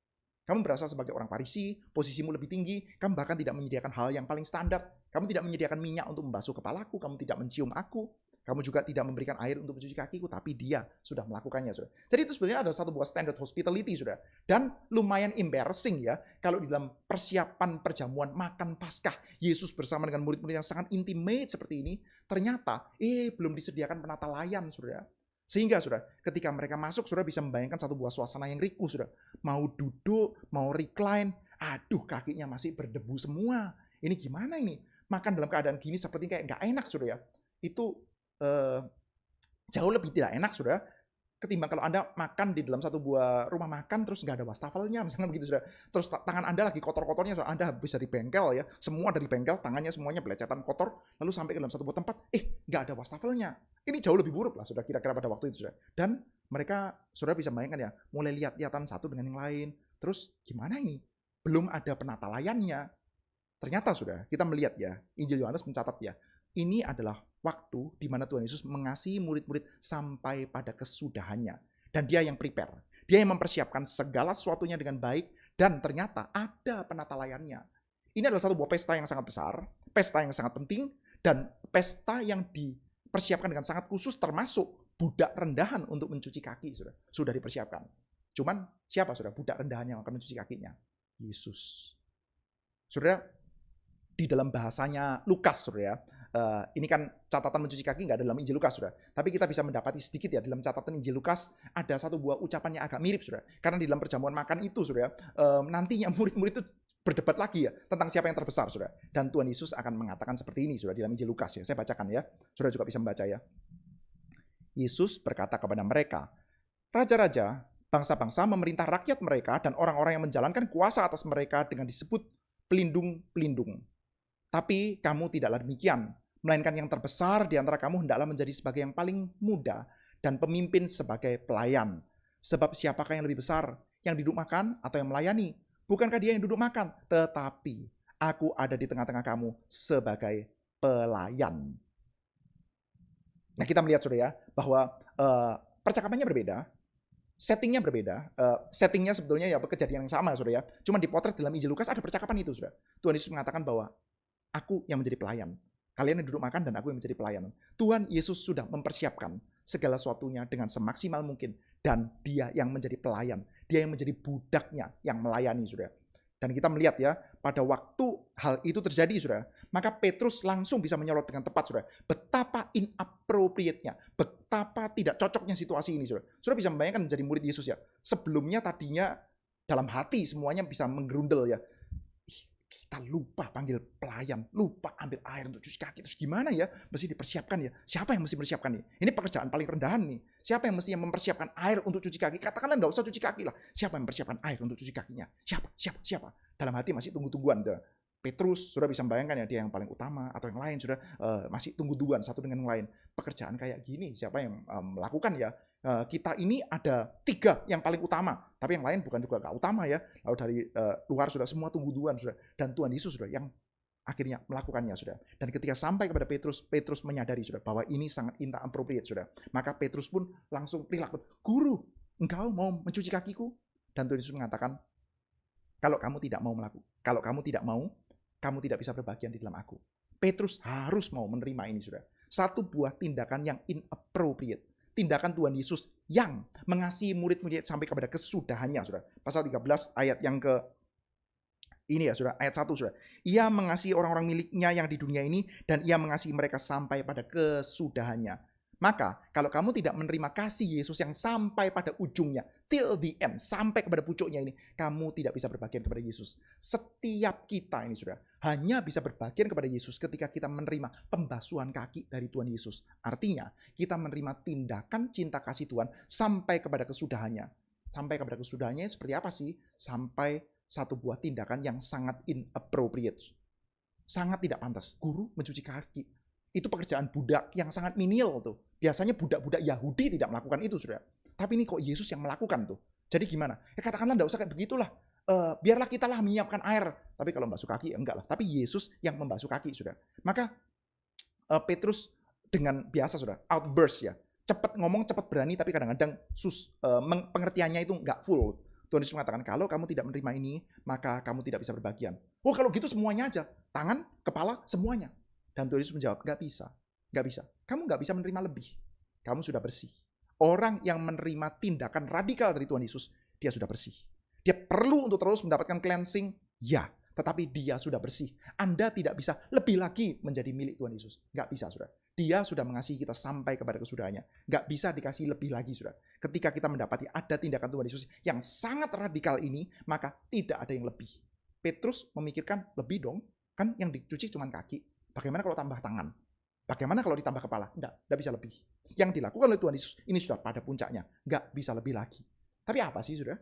S1: Kamu berasa sebagai orang Farisi, posisimu lebih tinggi, kamu bahkan tidak menyediakan hal yang paling standar. Kamu tidak menyediakan minyak untuk membasuh kepalaku, kamu tidak mencium aku, kamu juga tidak memberikan air untuk mencuci kakiku, tapi dia sudah melakukannya, sudah. Jadi itu sebenarnya ada satu buah standard hospitality, sudah. Dan lumayan embarrassing ya, kalau di dalam persiapan perjamuan makan Paskah, Yesus bersama dengan murid-murid yang sangat intimate seperti ini, ternyata belum disediakan penata layan, sudah. Sehingga sudah ketika mereka masuk sudah bisa membayangkan satu buah suasana yang riku, sudah. Mau duduk, mau recline, aduh kakinya masih berdebu semua. Ini gimana ini? Makan dalam keadaan gini seperti kayak nggak enak, sudah ya. Itu jauh lebih tidak enak, sudah. Ketimbang kalau Anda makan di dalam satu buah rumah makan terus nggak ada wastafelnya, misalnya begitu, sudah. Terus tangan Anda lagi kotor-kotornya, sudah. Anda habis dari bengkel ya, semua dari bengkel, tangannya semuanya belecetan kotor, lalu sampai ke dalam satu buah tempat, nggak ada wastafelnya. Ini jauh lebih buruk lah, sudah, kira-kira pada waktu itu, sudah. Dan mereka sudah bisa bayangkan ya, mulai lihat-lihatan satu dengan yang lain. Terus gimana ini? Belum ada penata layannya. Ternyata sudah, kita melihat ya, Injil Yohanes mencatat ya, ini adalah waktu di mana Tuhan Yesus mengasihi murid-murid sampai pada kesudahannya. Dan dia yang prepare. Dia yang mempersiapkan segala sesuatunya dengan baik. Dan ternyata ada penata layannya. Ini adalah satu buah pesta yang sangat besar. Pesta yang sangat penting. Dan pesta yang dipersiapkan dengan sangat khusus, termasuk budak rendahan untuk mencuci kaki. Sudah dipersiapkan. Cuman siapa sudah budak rendahan yang akan mencuci kakinya? Yesus. Saudara, di dalam bahasanya Lukas, saudara, ini kan catatan mencuci kaki nggak ada dalam Injil Lukas, sudah. Tapi kita bisa mendapati sedikit ya dalam catatan Injil Lukas ada satu buah ucapan yang agak mirip, sudah. Karena di dalam perjamuan makan itu, sudah, nantinya murid-murid itu berdebat lagi ya tentang siapa yang terbesar, sudah. Dan Tuhan Yesus akan mengatakan seperti ini, sudah, di dalam Injil Lukas ya. Saya bacakan ya. Sudah juga bisa membaca ya. Yesus berkata kepada mereka, raja-raja, bangsa-bangsa memerintah rakyat mereka dan orang-orang yang menjalankan kuasa atas mereka dengan disebut pelindung-pelindung. Tapi kamu tidaklah demikian. Melainkan yang terbesar di antara kamu hendaklah menjadi sebagai yang paling muda dan pemimpin sebagai pelayan. Sebab siapakah yang lebih besar, yang duduk makan atau yang melayani? Bukankah dia yang duduk makan? Tetapi aku ada di tengah-tengah kamu sebagai pelayan. Nah, kita melihat, saudara ya, bahwa percakapannya berbeda, settingnya berbeda. Settingnya sebetulnya ya kejadian yang sama, saudara ya. Cuma dipotret dalam Injil Lukas ada percakapan itu, saudara. Tuhan Yesus mengatakan bahwa aku yang menjadi pelayan. Kalian yang duduk makan dan aku yang menjadi pelayan. Tuhan Yesus sudah mempersiapkan segala sesuatunya dengan semaksimal mungkin. Dan dia yang menjadi pelayan. Dia yang menjadi budaknya yang melayani, saudara. Dan kita melihat ya, pada waktu hal itu terjadi, saudara, maka Petrus langsung bisa menyorot dengan tepat, saudara. Betapa inappropriate-nya, betapa tidak cocoknya situasi ini, saudara. Saudara bisa membayangkan menjadi murid Yesus ya. Sebelumnya tadinya dalam hati semuanya bisa menggerundel ya. Kita lupa panggil pelayan, lupa ambil air untuk cuci kaki. Terus gimana ya? Mesti dipersiapkan ya. Siapa yang mesti mempersiapkan nih? Ini pekerjaan paling rendahan nih. Siapa yang mesti mempersiapkan air untuk cuci kaki? Katakanlah nggak usah cuci kaki lah. Siapa yang mempersiapkan air untuk cuci kakinya? Siapa? Dalam hati masih tunggu-tungguan. Petrus sudah bisa membayangkan ya, dia yang paling utama atau yang lain sudah masih tunggu-tungguan satu dengan yang lain. Pekerjaan kayak gini siapa yang melakukan ya? kita ini ada 3 yang paling utama, tapi yang lain bukan juga gak utama ya. Lalu dari luar sudah semua tunggu Tuhan sudah, dan Tuhan Yesus sudah yang akhirnya melakukannya sudah. Dan ketika sampai kepada Petrus, Petrus menyadari sudah bahwa ini sangat inappropriate sudah. Maka Petrus pun langsung perilaku, "Guru, engkau mau mencuci kakiku?" Dan Tuhan Yesus mengatakan, kalau kamu tidak mau, kamu tidak bisa berbagian di dalam aku. Petrus harus mau menerima ini sudah. Satu buah tindakan yang inappropriate. Tindakan Tuhan Yesus yang mengasihi murid-murid sampai kepada kesudahannya sudah. Pasal 13 ayat yang ke ini ya sudah, ayat 1 sudah. Ia mengasihi orang-orang miliknya yang di dunia ini, dan ia mengasihi mereka sampai pada kesudahannya. Maka kalau kamu tidak menerima kasih Yesus yang sampai pada ujungnya, till the end, sampai kepada pucuknya ini, kamu tidak bisa berbagian kepada Yesus. Setiap kita ini sudah hanya bisa berbagian kepada Yesus ketika kita menerima pembasuhan kaki dari Tuhan Yesus. Artinya kita menerima tindakan cinta kasih Tuhan sampai kepada kesudahannya. Sampai kepada kesudahannya seperti apa sih? Sampai satu buah tindakan yang sangat inappropriate. Sangat tidak pantas. Guru mencuci kaki. Itu pekerjaan budak yang sangat menial tuh. Biasanya budak-budak Yahudi tidak melakukan itu, Saudara. Tapi ini kok Yesus yang melakukan tuh. Jadi gimana? Katakanlah enggak usah kayak begitulah. Biarlah kita lah menyiapkan air. Tapi kalau membasuh kaki ya enggak lah. Tapi Yesus yang membasuh kaki, Saudara. Maka Petrus dengan biasa, Saudara, outburst ya. Cepat ngomong, cepat berani, tapi kadang-kadang pengertiannya itu enggak full. Tuhan Yesus mengatakan, kalau kamu tidak menerima ini, maka kamu tidak bisa berbagian. Oh, kalau gitu semuanya aja. Tangan, kepala, semuanya. Dan Tuhan Yesus menjawab, nggak bisa. Nggak bisa. Kamu nggak bisa menerima lebih. Kamu sudah bersih. Orang yang menerima tindakan radikal dari Tuhan Yesus, dia sudah bersih. Dia perlu untuk terus mendapatkan cleansing, ya. Tetapi dia sudah bersih. Anda tidak bisa lebih lagi menjadi milik Tuhan Yesus. Nggak bisa, Saudara. Dia sudah mengasihi kita sampai kepada kesudahannya. Nggak bisa dikasih lebih lagi, Saudara. Ketika kita mendapati ada tindakan Tuhan Yesus yang sangat radikal ini, maka tidak ada yang lebih. Petrus memikirkan lebih dong. Kan yang dicuci cuma kaki. Bagaimana kalau tambah tangan? Bagaimana kalau ditambah kepala? Nggak bisa lebih. Yang dilakukan oleh Tuhan Yesus, ini sudah pada puncaknya. Nggak bisa lebih lagi. Tapi apa sih, Saudara?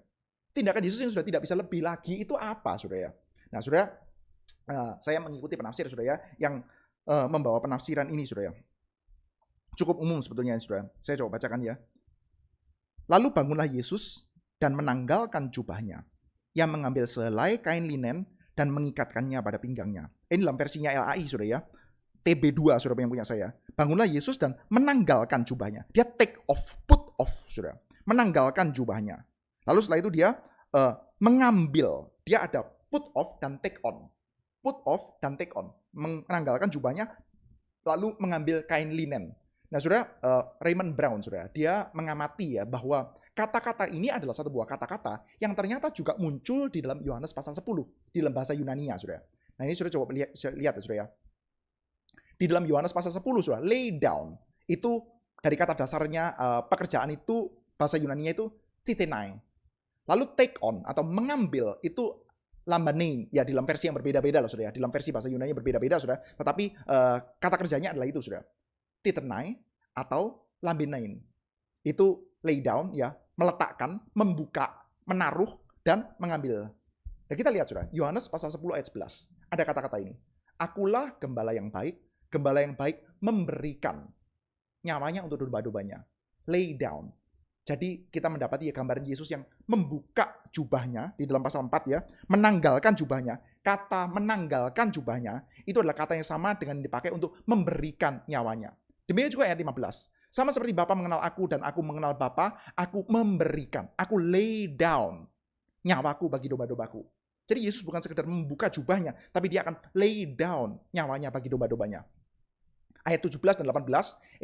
S1: Tindakan Yesus yang sudah tidak bisa lebih lagi, itu apa, Saudara ya? Nah, Saudara, saya mengikuti penafsir, Saudara ya, yang membawa penafsiran ini, Saudara ya. Cukup umum sebetulnya, Saudara. Saya coba bacakan ya. Lalu bangunlah Yesus dan menanggalkan jubahnya. Ia mengambil sehelai kain linen dan mengikatkannya pada pinggangnya. Ini dalam versinya LAI, Saudara ya. TB2, Saudara yang punya saya. Bangunlah Yesus dan menanggalkan jubahnya. Dia take off, put off, Saudara. Menanggalkan jubahnya. Lalu setelah itu dia mengambil. Dia ada put off dan take on. Put off dan take on. Menanggalkan jubahnya, lalu mengambil kain linen. Nah, Saudara, Raymond Brown, Saudara, dia mengamati ya bahwa kata-kata ini adalah satu buah kata-kata yang ternyata juga muncul di dalam Yohanes pasal 10, di dalam bahasa Yunani-nya, Saudara. Nah, ini Saudara coba lihat ya, Saudara ya. Di dalam Yohanes pasal 10, Saudara, lay down, itu dari kata dasarnya pekerjaan itu, bahasa Yunani-nya itu titenai. Lalu take on atau mengambil itu lambanein, ya di dalam versi yang berbeda-beda loh, Saudara. Di dalam versi bahasa Yunani berbeda-beda, Saudara. Tetapi kata kerjanya adalah itu, Saudara. Titenai atau lambanein. Itu lay down, ya, meletakkan, membuka, menaruh, dan mengambil. Dan kita lihat, Saudara, Yohanes pasal 10 ayat 11. Ada kata-kata ini. Akulah gembala yang baik memberikan nyawanya untuk domba-dombanya. Lay down. Jadi kita mendapati ya gambaran Yesus yang membuka jubahnya di dalam pasal 4 ya, menanggalkan jubahnya. Kata menanggalkan jubahnya itu adalah kata yang sama dengan yang dipakai untuk memberikan nyawanya. Demikian juga ayat 15. Sama seperti Bapa mengenal aku dan aku mengenal Bapa, aku memberikan, aku lay down nyawaku bagi domba-dombaku. Jadi Yesus bukan sekedar membuka jubahnya, tapi dia akan lay down nyawanya bagi domba-dombanya. Ayat 17 dan 18,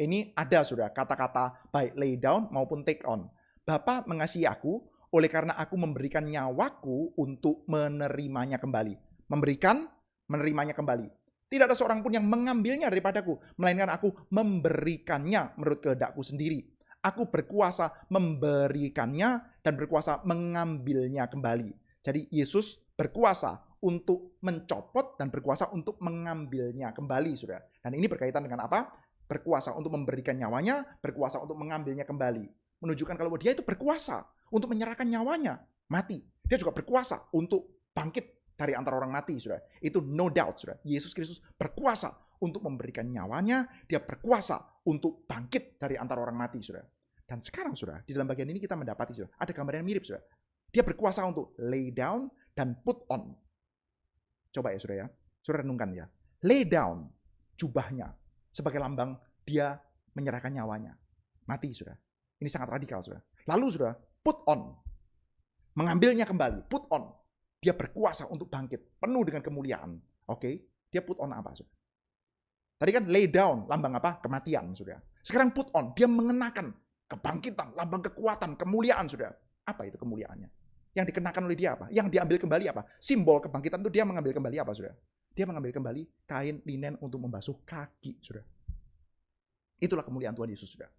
S1: ini ada, Saudara, kata-kata baik lay down maupun take on. Bapa mengasihi aku, oleh karena aku memberikan nyawaku untuk menerimanya kembali. Menerimanya kembali. Tidak ada seorang pun yang mengambilnya daripadaku, melainkan aku memberikannya menurut kehendakku sendiri. Aku berkuasa memberikannya dan berkuasa mengambilnya kembali. Jadi Yesus berkuasa untuk mencopot dan berkuasa untuk mengambilnya kembali, Saudara. Dan ini berkaitan dengan apa? Berkuasa untuk memberikan nyawanya, berkuasa untuk mengambilnya kembali. Menunjukkan kalau dia itu berkuasa untuk menyerahkan nyawanya, mati. Dia juga berkuasa untuk bangkit dari antara orang mati, Saudara. Itu no doubt, Saudara. Yesus Kristus berkuasa untuk memberikan nyawanya, dia berkuasa untuk bangkit dari antara orang mati, Saudara. Dan sekarang saudara, di dalam bagian ini kita mendapati saudara, ada gambar yang mirip saudara. Dia berkuasa untuk lay down dan put on. Coba ya saudara ya, saudara renungkan ya. Lay down, jubahnya, sebagai lambang dia menyerahkan nyawanya. Mati saudara. Ini sangat radikal saudara. Lalu saudara, put on, mengambilnya kembali, put on. Dia berkuasa untuk bangkit, penuh dengan kemuliaan. Oke, dia put on apa saudara? Tadi kan lay down, lambang apa? Kematian saudara. Sekarang put on, dia mengenakan kebangkitan, lambang kekuatan, kemuliaan saudara. Apa itu kemuliaannya? Yang dikenakan oleh dia apa? Yang diambil kembali apa? Simbol kebangkitan itu dia mengambil kembali apa saudara? Dia mengambil kembali kain linen untuk membasuh kaki saudara. Itulah kemuliaan Tuhan Yesus saudara.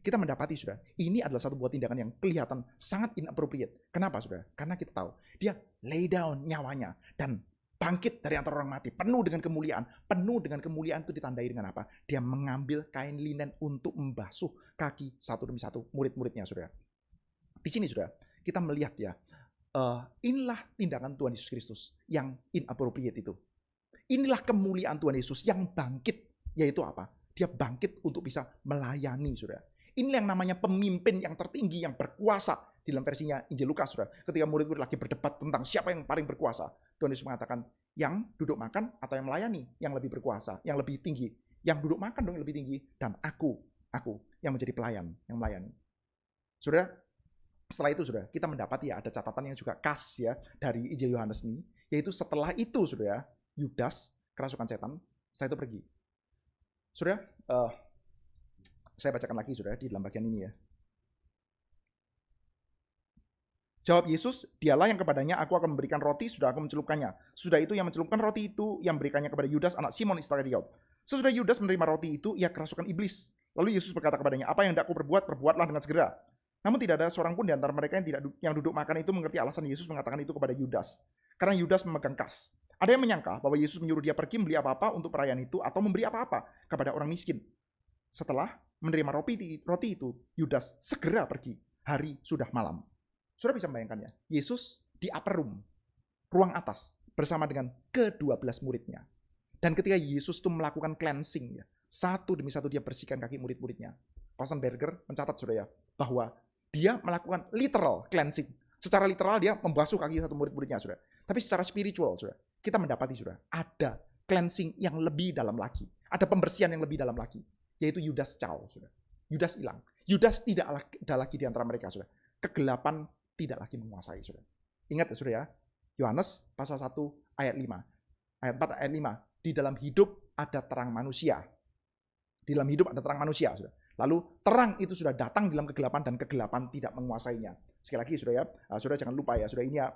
S1: Kita mendapati saudara, ini adalah satu buah tindakan yang kelihatan sangat inappropriate. Kenapa saudara? Karena kita tahu, dia lay down nyawanya dan bangkit dari antara orang mati, penuh dengan kemuliaan. Penuh dengan kemuliaan itu ditandai dengan apa? Dia mengambil kain linen untuk membasuh kaki satu demi satu murid-muridnya, saudara. Di sini, saudara, kita melihat ya, inilah tindakan Tuhan Yesus Kristus yang inappropriate itu. Inilah kemuliaan Tuhan Yesus yang bangkit, yaitu apa? Dia bangkit untuk bisa melayani, saudara. Inilah yang namanya pemimpin yang tertinggi, yang berkuasa. Di dalam versinya Injil Lukas, saudara, ketika murid-murid lagi berdebat tentang siapa yang paling berkuasa, Tuhan Yesus mengatakan, yang duduk makan atau yang melayani yang lebih berkuasa, yang lebih tinggi. Yang duduk makan dong yang lebih tinggi, dan aku yang menjadi pelayan, yang melayani. Saudara, setelah itu saudara, kita mendapati ya ada catatan yang juga khas ya dari Injil Yohanes ini, yaitu setelah itu saudara, Yudas, kerasukan setan, setelah itu pergi. Saudara, saya bacakan lagi saudara di dalam bagian ini ya. Jawab Yesus, dialah yang kepadanya aku akan memberikan roti, sudah aku mencelupkannya. Sudah itu yang mencelupkan roti itu, yang berikannya kepada Yudas, anak Simon Iskariot. Sesudah Yudas menerima roti itu, ia kerasukan iblis. Lalu Yesus berkata kepadanya, apa yang hendak aku perbuat, perbuatlah dengan segera. Namun tidak ada seorang pun di antara mereka yang duduk makan itu mengerti alasan Yesus mengatakan itu kepada Yudas. Karena Yudas memegang kas. Ada yang menyangka bahwa Yesus menyuruh dia pergi membeli apa-apa untuk perayaan itu, atau memberi apa-apa kepada orang miskin. Setelah menerima roti itu, Yudas segera pergi. Hari sudah malam. Saudara bisa membayangkannya, Yesus di upper room, ruang atas, bersama dengan ke-12 muridnya. Dan ketika Yesus itu melakukan cleansing, ya, satu demi satu dia bersihkan kaki murid-muridnya. Rosenberger mencatat saudara ya, bahwa dia melakukan literal cleansing. Secara literal dia membasuh kaki satu murid-muridnya, saudara. Tapi secara spiritual, saudara, kita mendapati, saudara, ada cleansing yang lebih dalam lagi. Ada pembersihan yang lebih dalam lagi, yaitu Yudas caw, saudara. Yudas hilang. Yudas tidak ada lagi di antara mereka, saudara. Kegelapan tidak lagi menguasai, saudara. Ingat ya, saudara ya. Yohanes pasal 1 ayat 5. Ayat 4 ayat 5. Di dalam hidup ada terang manusia. Di dalam hidup ada terang manusia, saudara. Lalu terang itu sudah datang di dalam kegelapan dan kegelapan tidak menguasainya. Sekali lagi, saudara ya. Saudara jangan lupa ya, saudara, ini ya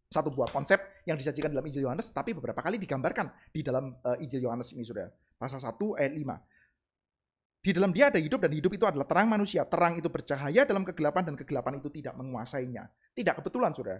S1: satu buah konsep yang disajikan dalam Injil Yohanes, tapi beberapa kali digambarkan di dalam Injil Yohanes ini, saudara. Pasal 1 ayat 5. Di dalam dia ada hidup dan hidup itu adalah terang manusia. Terang itu bercahaya dalam kegelapan dan kegelapan itu tidak menguasainya. Tidak kebetulan, saudara.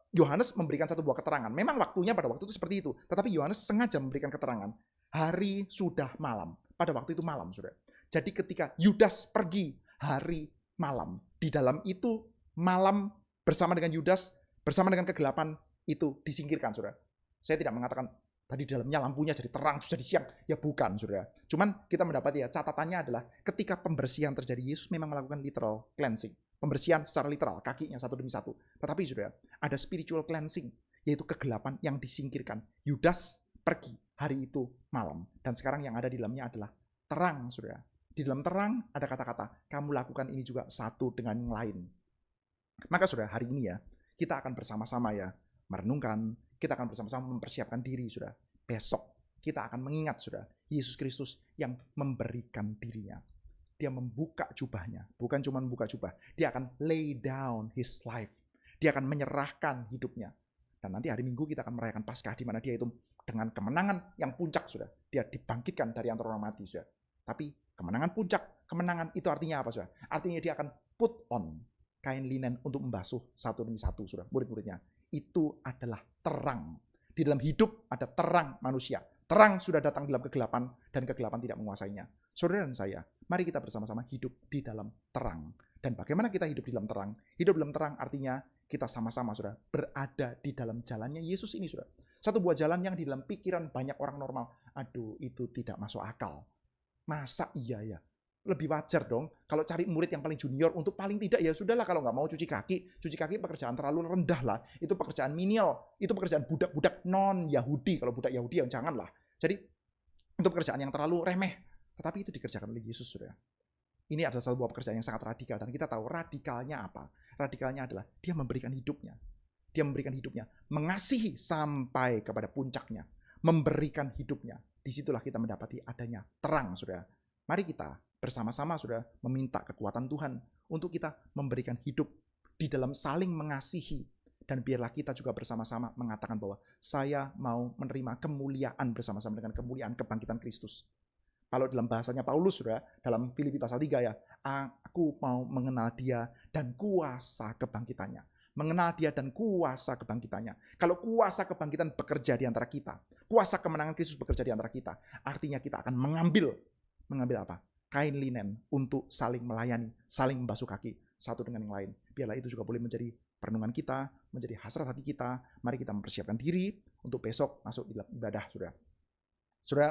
S1: Yohanes memberikan satu buah keterangan. Memang waktunya pada waktu itu seperti itu. Tetapi Yohanes sengaja memberikan keterangan. Hari sudah malam. Pada waktu itu malam, saudara. Jadi ketika Yudas pergi hari malam. Di dalam itu malam bersama dengan Yudas, bersama dengan kegelapan itu disingkirkan, saudara. Saya tidak mengatakan tadi di dalamnya lampunya jadi terang, terus jadi siang. Ya bukan, saudara. Cuman kita mendapati ya, catatannya adalah ketika pembersihan terjadi, Yesus memang melakukan literal cleansing. Pembersihan secara literal, kakinya satu demi satu. Tetapi, saudara, ada spiritual cleansing, yaitu kegelapan yang disingkirkan. Yudas pergi hari itu malam. Dan sekarang yang ada di dalamnya adalah terang, saudara. Di dalam terang ada kata-kata, kamu lakukan ini juga satu dengan yang lain. Maka, saudara, hari ini ya, kita akan bersama-sama ya, merenungkan, kita akan bersama-sama mempersiapkan diri, saudara. Besok kita akan mengingat, saudara, Yesus Kristus yang memberikan dirinya. Dia membuka jubahnya, bukan cuma membuka jubah. Dia akan lay down his life. Dia akan menyerahkan hidupnya. Dan nanti hari Minggu kita akan merayakan Paskah, di mana dia itu dengan kemenangan yang puncak, saudara. Dia dibangkitkan dari antara orang mati, saudara. Tapi kemenangan puncak, kemenangan itu artinya apa, saudara? Artinya dia akan put on kain linen untuk membasuh satu demi satu, saudara, murid-muridnya. Itu adalah terang. Di dalam hidup ada terang manusia. Terang sudah datang dalam kegelapan dan kegelapan tidak menguasainya. Saudara dan saya, mari kita bersama-sama hidup di dalam terang. Dan bagaimana kita hidup di dalam terang? Hidup dalam terang artinya kita sama-sama, saudara, berada di dalam jalannya Yesus ini, saudara. Satu buah jalan yang di dalam pikiran banyak orang normal, aduh, itu tidak masuk akal. Masa iya ya? lebih wajar dong kalau cari murid yang paling junior untuk paling tidak ya sudahlah kalau nggak mau cuci kaki pekerjaan terlalu rendah lah, itu pekerjaan menial, itu pekerjaan budak-budak non Yahudi, kalau budak Yahudi yang janganlah. Jadi itu pekerjaan yang terlalu remeh, tetapi itu dikerjakan oleh Yesus, saudara. Ini adalah sebuah pekerjaan yang sangat radikal dan kita tahu radikalnya apa? Radikalnya adalah dia memberikan hidupnya. Dia memberikan hidupnya, mengasihi sampai kepada puncaknya, memberikan hidupnya. Disitulah kita mendapati adanya terang, saudara. Mari kita bersama-sama, saudara, meminta kekuatan Tuhan untuk kita memberikan hidup di dalam saling mengasihi. Dan biarlah kita juga bersama-sama mengatakan bahwa saya mau menerima kemuliaan bersama-sama dengan kemuliaan kebangkitan Kristus. Kalau dalam bahasanya Paulus, saudara, dalam Filipi pasal 3 ya, aku mau mengenal dia dan kuasa kebangkitannya. Mengenal dia dan kuasa kebangkitannya. Kalau kuasa kebangkitan bekerja di antara kita, kuasa kemenangan Kristus bekerja di antara kita, artinya kita akan mengambil apa? Kain linen untuk saling melayani, saling membasuh kaki satu dengan yang lain. Biarlah itu juga boleh menjadi perenungan kita, menjadi hasrat hati kita. Mari kita mempersiapkan diri untuk besok masuk di dalam ibadah, saudara. Saudara,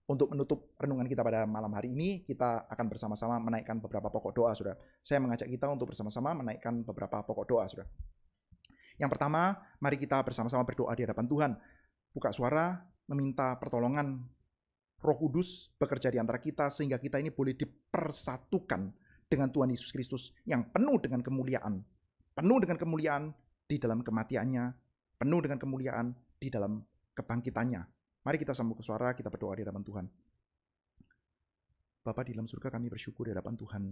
S1: untuk menutup renungan kita pada malam hari ini, kita akan bersama-sama menaikkan beberapa pokok doa, saudara. Saya mengajak kita untuk bersama-sama menaikkan beberapa pokok doa, saudara. Yang pertama, mari kita bersama-sama berdoa di hadapan Tuhan. Buka suara, meminta pertolongan Roh Kudus bekerja di antara kita sehingga kita ini boleh dipersatukan dengan Tuhan Yesus Kristus yang penuh dengan kemuliaan. Penuh dengan kemuliaan di dalam kematiannya, penuh dengan kemuliaan di dalam kebangkitannya. Mari kita sambung ke suara, kita berdoa di hadapan Tuhan. Bapa di dalam surga, kami bersyukur di hadapan Tuhan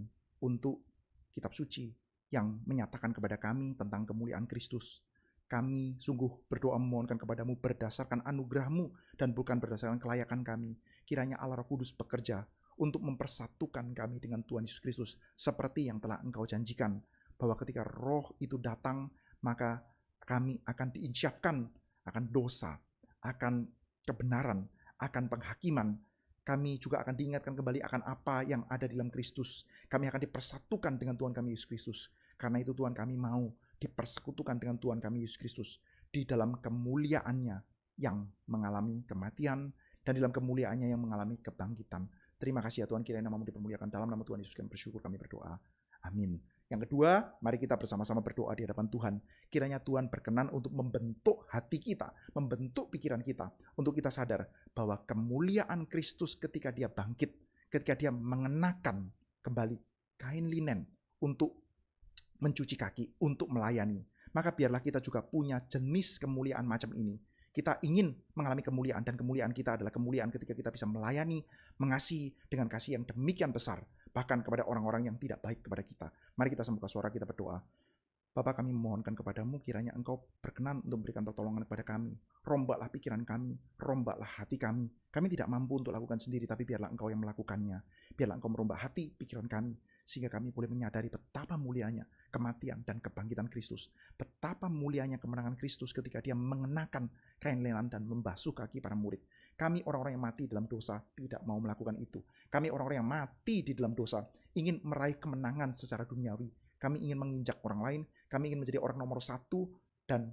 S1: untuk kitab suci yang menyatakan kepada kami tentang kemuliaan Kristus. Kami sungguh berdoa memohonkan kepadamu berdasarkan anugerah-Mu dan bukan berdasarkan kelayakan kami. Kiranya Allah Roh Kudus bekerja untuk mempersatukan kami dengan Tuhan Yesus Kristus seperti yang telah Engkau janjikan. Bahwa ketika Roh itu datang, maka kami akan diinsyafkan akan dosa, akan kebenaran, akan penghakiman. Kami juga akan diingatkan kembali akan apa yang ada di dalam Kristus. Kami akan dipersatukan dengan Tuhan kami Yesus Kristus. Karena itu Tuhan kami mau dipersekutukan dengan Tuhan kami Yesus Kristus di dalam kemuliaannya yang mengalami kematian dan di dalam kemuliaannya yang mengalami kebangkitan. Terima kasih ya Tuhan, kiranya namamu dipermuliakan. Dalam nama Tuhan Yesus kami bersyukur, kami berdoa. Amin. Yang kedua, mari kita bersama-sama berdoa di hadapan Tuhan. Kiranya Tuhan berkenan untuk membentuk hati kita, membentuk pikiran kita, untuk kita sadar bahwa kemuliaan Kristus ketika dia bangkit, ketika dia mengenakan kembali kain linen untuk mencuci kaki, untuk melayani. Maka biarlah kita juga punya jenis kemuliaan macam ini. Kita ingin mengalami kemuliaan, dan kemuliaan kita adalah kemuliaan ketika kita bisa melayani, mengasihi dengan kasih yang demikian besar, bahkan kepada orang-orang yang tidak baik kepada kita. Mari kita membuka suara, kita berdoa. Bapa, kami memohonkan kepadamu, kiranya Engkau berkenan untuk memberikan pertolongan kepada kami. Rombaklah pikiran kami, rombaklah hati kami. Kami tidak mampu untuk lakukan sendiri, tapi biarlah Engkau yang melakukannya. Biarlah Engkau merombak hati, pikiran kami, sehingga kami boleh menyadari betapa mulianya kematian dan kebangkitan Kristus. Betapa mulianya kemenangan Kristus ketika dia mengenakan kain lenan dan membasuh kaki para murid. Kami orang-orang yang mati dalam dosa tidak mau melakukan itu. Kami orang-orang yang mati di dalam dosa ingin meraih kemenangan secara duniawi. Kami ingin menginjak orang lain. Kami ingin menjadi orang nomor satu dan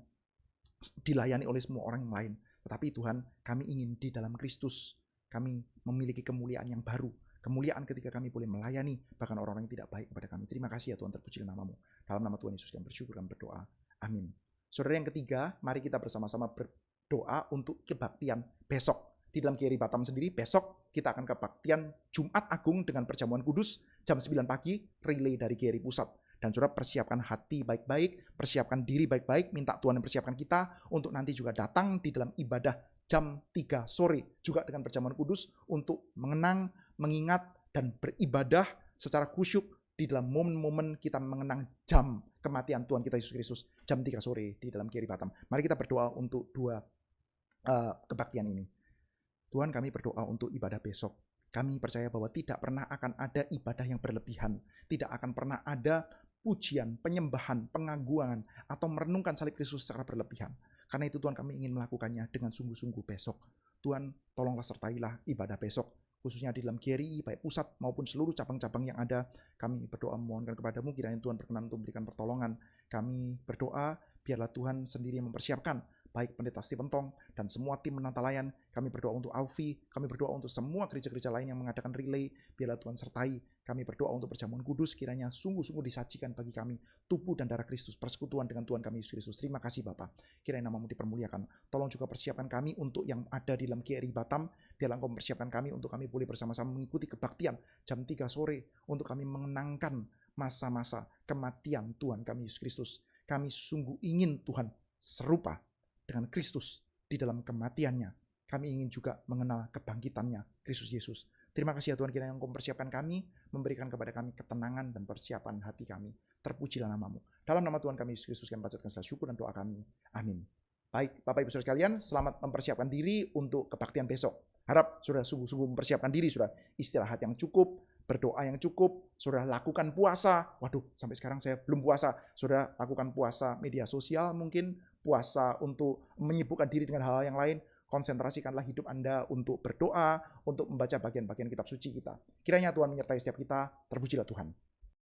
S1: dilayani oleh semua orang yang lain. Tetapi Tuhan, kami ingin di dalam Kristus. Kami memiliki kemuliaan yang baru. Kemuliaan ketika kami boleh melayani bahkan orang-orang yang tidak baik kepada kami. Terima kasih ya Tuhan, terpujilah namamu. Dalam nama Tuhan Yesus kami bersyukur dan berdoa. Amin. Saudara, yang ketiga, mari kita bersama-sama berdoa untuk kebaktian besok. Di dalam KRI Batam sendiri, besok kita akan kebaktian Jumat Agung dengan perjamuan kudus jam 9 pagi, relay dari KRI Pusat. Dan saudara, persiapkan hati baik-baik, persiapkan diri baik-baik, minta Tuhan mempersiapkan kita untuk nanti juga datang di dalam ibadah jam 3 sore, juga dengan perjamuan kudus untuk mengenang, mengingat, dan beribadah secara khusyuk di dalam momen-momen kita mengenang jam kematian Tuhan kita Yesus Kristus, jam 3 sore di dalam KRI Batam. Mari kita berdoa untuk dua kebaktian ini. Tuhan, kami berdoa untuk ibadah besok. Kami percaya bahwa tidak pernah akan ada ibadah yang berlebihan. Tidak akan pernah ada pujian, penyembahan, pengagungan, atau merenungkan salib Kristus secara berlebihan. Karena itu Tuhan, kami ingin melakukannya dengan sungguh-sungguh besok. Tuhan, tolonglah sertailah ibadah besok, khususnya di dalam GRI, baik pusat maupun seluruh cabang-cabang yang ada. Kami berdoa memohonkan kepadamu, kiranya Tuhan berkenan untuk memberikan pertolongan. Kami berdoa, biarlah Tuhan sendiri mempersiapkan baik Pendeta Stephen Tong dan semua tim Menantalayan. Kami berdoa untuk Aufi, kami berdoa untuk semua gereja-gereja lain yang mengadakan relay. Biarlah Tuhan sertai. Kami berdoa untuk perjamuan kudus, kiranya sungguh-sungguh disajikan bagi kami tubuh dan darah Kristus, persekutuan dengan Tuhan kami Yesus Kristus. Terima kasih Bapa. Kiranya namamu dipermuliakan. Tolong juga persiapkan kami untuk yang ada di dalam GRI Batam. Biarlah Engkau mempersiapkan kami untuk kami boleh bersama-sama mengikuti kebaktian jam 3 sore untuk kami mengenangkan masa-masa kematian Tuhan kami Yesus Kristus. Kami sungguh ingin Tuhan serupa dengan Kristus di dalam kematiannya. Kami ingin juga mengenal kebangkitannya Kristus Yesus. Terima kasih ya Tuhan, kiranya Engkau mempersiapkan kami, memberikan kepada kami ketenangan dan persiapan hati kami. Terpujilah namamu. Dalam nama Tuhan kami Yesus Kristus kami panjatkan segala syukur dan doa kami. Amin. Baik, Bapak Ibu Saudara sekalian, selamat mempersiapkan diri untuk kebaktian besok. Harap sudah sungguh-sungguh mempersiapkan diri, sudah istirahat yang cukup, berdoa yang cukup, sudah lakukan puasa. Waduh, sampai sekarang saya belum puasa. Sudah lakukan puasa media sosial mungkin, puasa untuk menyibukkan diri dengan hal-hal yang lain. Konsentrasikanlah hidup Anda untuk berdoa, untuk membaca bagian-bagian kitab suci kita. Kiranya Tuhan menyertai setiap kita. Terpujilah Tuhan.